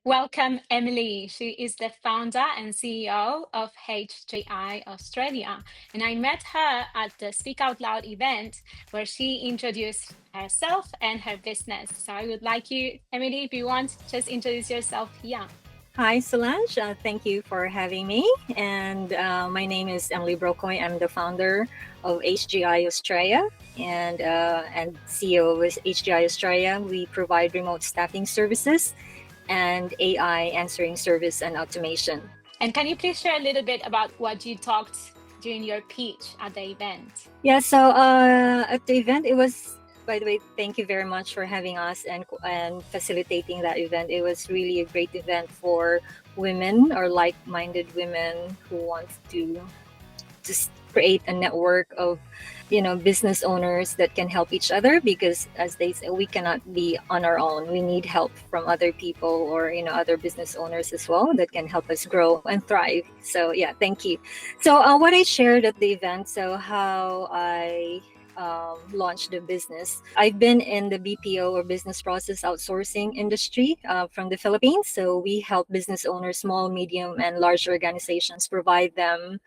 Welcome, Emily. She is the founder and CEO of HGI Australia. And I met her at the Speak Out Loud event where she introduced herself and her business. So I would like you, Emily, if you want, just introduce yourself here. Hi, Solange. Thank you for having me. And my name is Emily Brocoy. I'm the founder of HGI Australia and CEO of HGI Australia. We provide remote staffing services and AI answering service and automation. And can you please share a little bit about what you talked during your pitch at the event? Yeah, so at the event, it was, by the way, thank you very much for having us and facilitating that event. It was really a great event for women or like-minded women who want to just create a network of business owners that can help each other, because as they say, we cannot be on our own. We need help from other people or other business owners as well that can help us grow and thrive. So yeah, thank you. So what I shared at the event, so how I launched the business. I've been in the BPO or business process outsourcing industry from the Philippines. So we help business owners, small, medium, and large organizations, provide them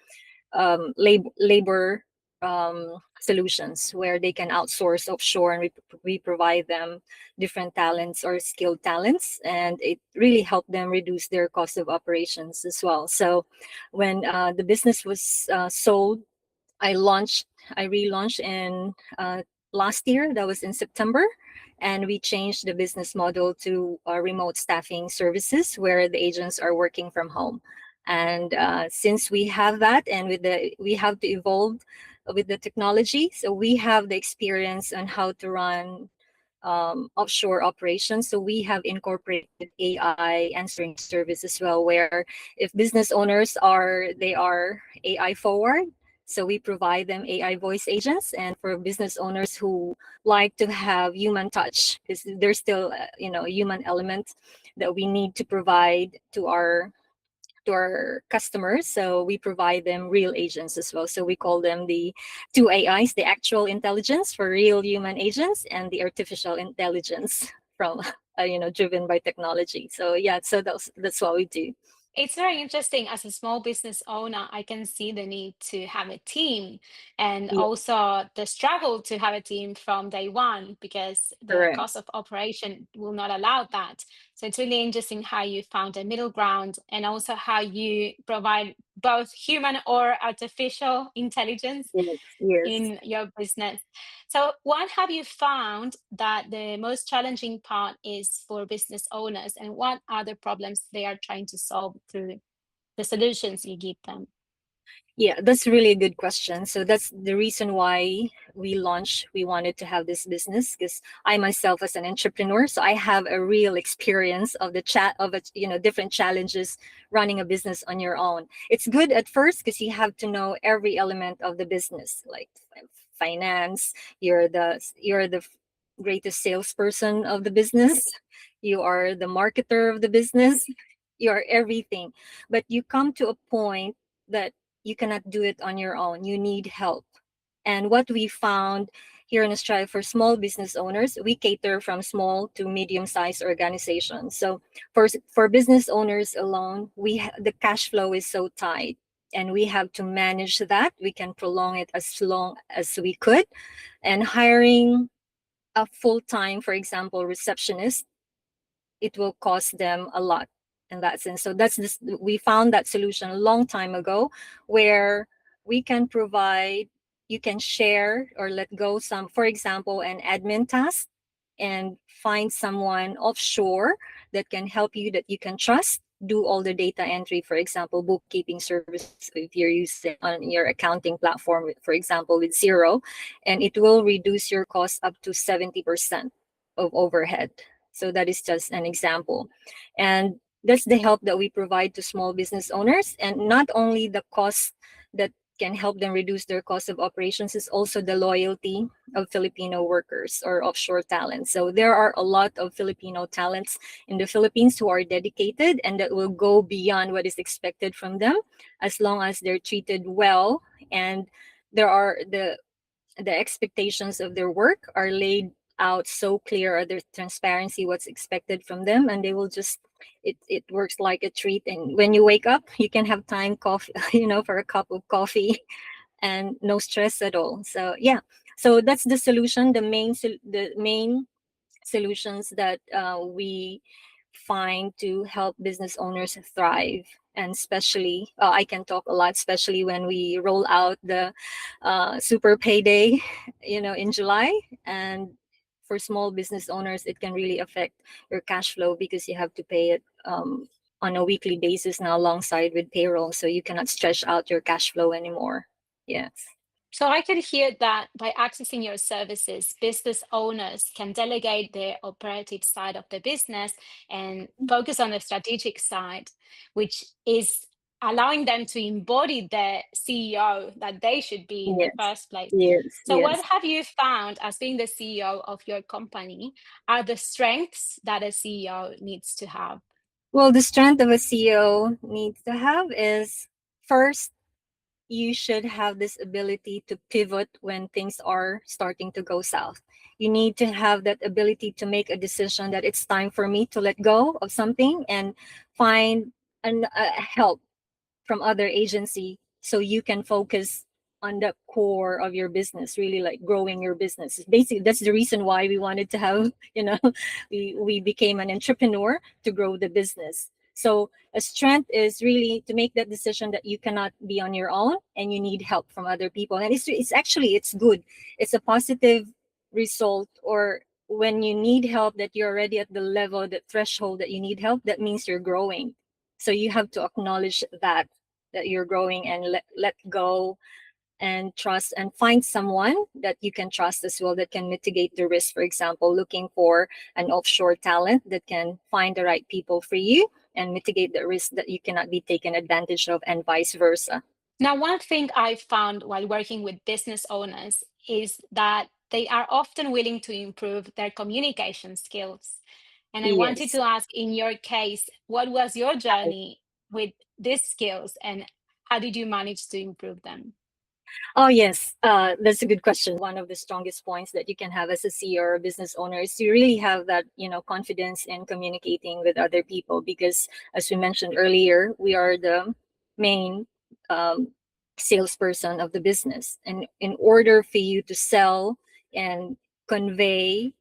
labor solutions where they can outsource offshore, and we provide them different talents or skilled talents, and it really helped them reduce their cost of operations as well. So when the business was sold, I launched, I relaunched in last year. That was in September, and we changed the business model to remote staffing services where the agents are working from home. And since we have that, and we have to evolve with the technology, so we have the experience on how to run offshore operations. So we have incorporated AI answering service as well, where if business owners are AI forward, so we provide them AI voice agents, and for business owners who like to have human touch, because there's still a human element that we need to provide to our customers. So we provide them real agents as well. So we call them the two AIs, the actual intelligence for real human agents, and the artificial intelligence from driven by technology. So yeah, so that's what we do. It's very interesting. As a small business owner, I can see the need to have a team and Yeah, also the struggle to have a team from day one because the correct. cost of operation will not allow that. So it's really interesting how you found a middle ground and also how you provide both human or artificial intelligence Yes, yes. in your business. So, what have you found that the most challenging part is for business owners, and what are the problems they are trying to solve through the solutions you give them? Yeah, that's really a good question. So that's the reason why we wanted to have this business, because I myself as an entrepreneur, so I have a real experience of the chat of it, different challenges running a business on your own. It's good at first because you have to know every element of the business, like finance. You're the greatest salesperson of the business. You are the marketer of the business. You are everything. But you come to a point that you cannot do it on your own. You need help. And what we found here in Australia for small business owners, we cater from small to medium-sized organizations. So for business owners alone, the cash flow is so tight, and we have to manage that. We can prolong it as long as we could, and hiring a full-time, for example, receptionist, it will cost them a lot in that sense. So we found that solution a long time ago, where we can provide, you can share or let go some, for example, an admin task, and find someone offshore that can help you, that you can trust, do all the data entry, for example, bookkeeping services if you're using on your accounting platform, for example, with Zero, and it will reduce your cost up to 70% of overhead. So that is just an example. And that's the help that we provide to small business owners. And not only the cost that can help them reduce their cost of operations, is also the loyalty of Filipino workers or offshore talents. So there are a lot of Filipino talents in the Philippines who are dedicated and that will go beyond what is expected from them, as long as they're treated well, and there are the expectations of their work are laid out so clear, or there's transparency what's expected from them, and they will just, it works like a treat. And when you wake up, you can have time coffee, for a cup of coffee, and no stress at all. So yeah, so that's the solution, the main solutions that we find to help business owners thrive. And especially, I can talk a lot, especially when we roll out the super payday, in July. And for small business owners, it can really affect your cash flow because you have to pay it on a weekly basis now alongside with payroll. So you cannot stretch out your cash flow anymore. Yes. So I can hear that by accessing your services, business owners can delegate the operative side of the business and focus on the strategic side, which is allowing them to embody the CEO that they should be in the Yes. first place. Yes. So, what Yes. have you found as being the CEO of your company are the strengths that a CEO needs to have? Well, the strength of a CEO needs to have is, first, you should have this ability to pivot when things are starting to go south. You need to have that ability to make a decision that it's time for me to let go of something and find help from other agency, so you can focus on the core of your business, really like growing your business. Basically, that's the reason why we wanted to have, we became an entrepreneur to grow the business. So a strength is really to make that decision that you cannot be on your own and you need help from other people. And it's actually, it's good. It's a positive result. Or when you need help, that you're already at the level, the threshold that you need help, that means you're growing. So you have to acknowledge that you're growing, and let go and trust, and find someone that you can trust as well, that can mitigate the risk. For example, looking for an offshore talent that can find the right people for you and mitigate the risk that you cannot be taken advantage of, and vice versa. Now, one thing I found while working with business owners is that they are often willing to improve their communication skills. And I wanted Yes. to ask, in your case, what was your journey with these skills and how did you manage to improve them? Oh, yes. That's a good question. One of the strongest points that you can have as a CEO or a business owner is to really have that, confidence in communicating with other people. Because, as we mentioned earlier, we are the main um, salesperson of the business. And in order for you to sell and convey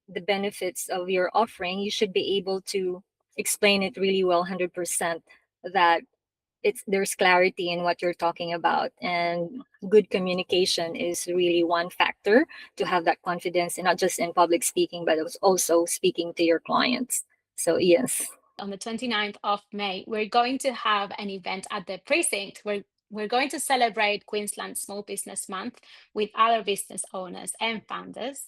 the benefits of your offering, you should be able to explain it really well, 100%, that there's clarity in what you're talking about. And good communication is really one factor to have that confidence, and not just in public speaking, but also speaking to your clients. So yes. On the 29th of May, we're going to have an event at the precinct where we're going to celebrate Queensland Small Business Month with other business owners and founders.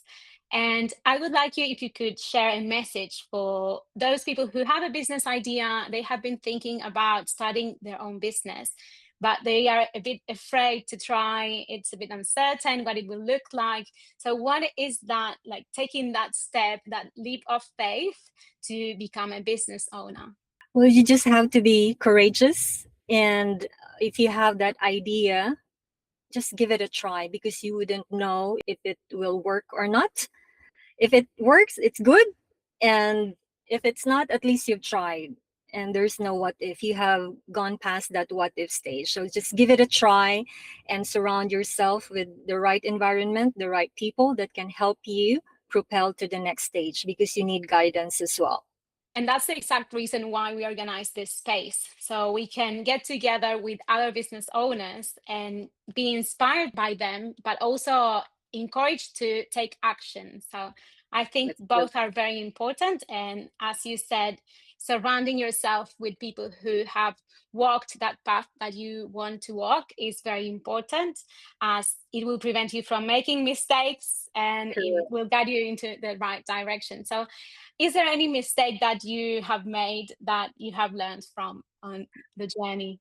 And I would like you, if you could share a message for those people who have a business idea, they have been thinking about starting their own business, but they are a bit afraid to try. It's a bit uncertain what it will look like. So, what is that like taking that step, that leap of faith to become a business owner? Well, you just have to be courageous. And if you have that idea, just give it a try, because you wouldn't know if it will work or not. If it works, it's good. And if it's not, at least you've tried. And there's no what if. You have gone past that what if stage. So just give it a try, and surround yourself with the right environment, the right people that can help you propel to the next stage, because you need guidance as well. And that's the exact reason why we organize this space. So we can get together with other business owners and be inspired by them, but also encouraged to take action. So I think That's true. both are very important. And as you said, surrounding yourself with people who have walked that path that you want to walk is very important, as it will prevent you from making mistakes and it Correct. will guide you into the right direction. So is there any mistake that you have made that you have learned from on the journey?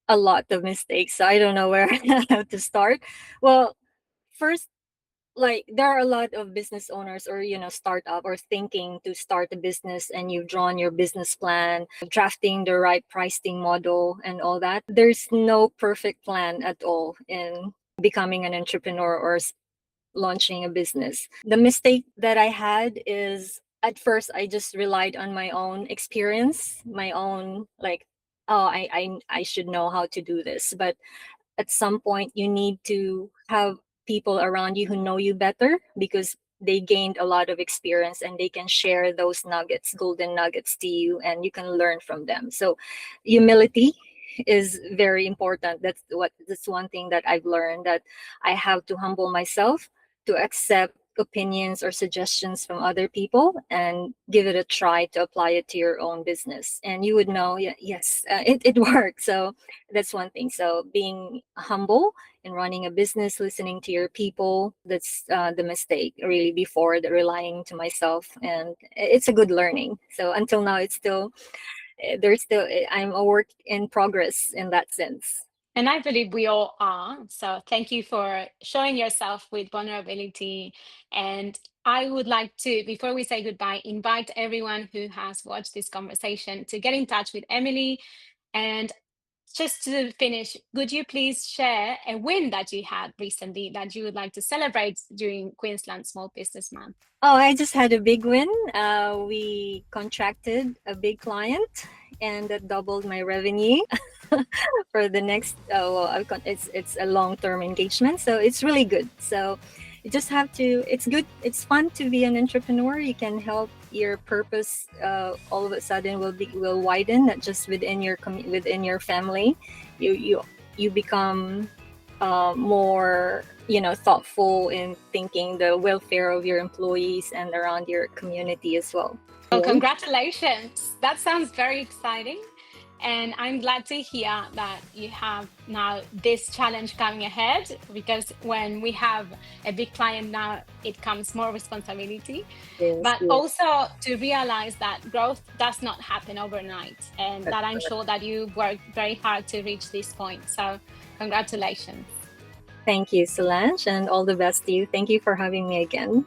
A lot of mistakes. So I don't know where how to start. Well, first, like, there are a lot of business owners, or startup, or thinking to start a business, and you've drawn your business plan, drafting the right pricing model and all that. There's no perfect plan at all in becoming an entrepreneur, or launching a business. The mistake that I had is at first I just relied on my own experience, my own like, oh, I should know how to do this. But at some point you need to have people around you who know you better, because they gained a lot of experience and they can share those nuggets, golden nuggets to you, and you can learn from them. So humility is very important. That's one thing that I've learned, that I have to humble myself to accept opinions or suggestions from other people and give it a try to apply it to your own business, and you would know, yeah, yes, it works. So that's one thing. So being humble in running a business, listening to your people, that's the mistake really, before the relying to myself. And it's a good learning. So until now, it's still, I'm a work in progress in that sense. And I believe we all are. So thank you for showing yourself with vulnerability. And I would like to, before we say goodbye, invite everyone who has watched this conversation to get in touch with Emily. And just to finish, would you please share a win that you had recently that you would like to celebrate during Queensland Small Business Month? Oh, I just had a big win. We contracted a big client, and that doubled my revenue for the next. Well, it's a long term engagement, so it's really good. So you just have to. It's good. It's fun to be an entrepreneur. You can help your purpose. All of a sudden will widen, not just within within your family. You become more, thoughtful in thinking the welfare of your employees and around your community as well. Well, congratulations. That sounds very exciting. And I'm glad to hear that you have now this challenge coming ahead, because when we have a big client now, it comes more responsibility. Yes, But yes, also to realize that growth does not happen overnight, and that's that I'm correct. sure that you worked very hard to reach this point. So, congratulations. Thank you, Solange, and all the best to you. Thank you for having me again.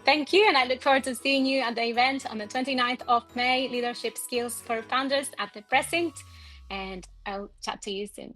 Thank you. And I look forward to seeing you at the event on the 29th of May, Leadership Skills for Founders at the Precinct. And I'll chat to you soon.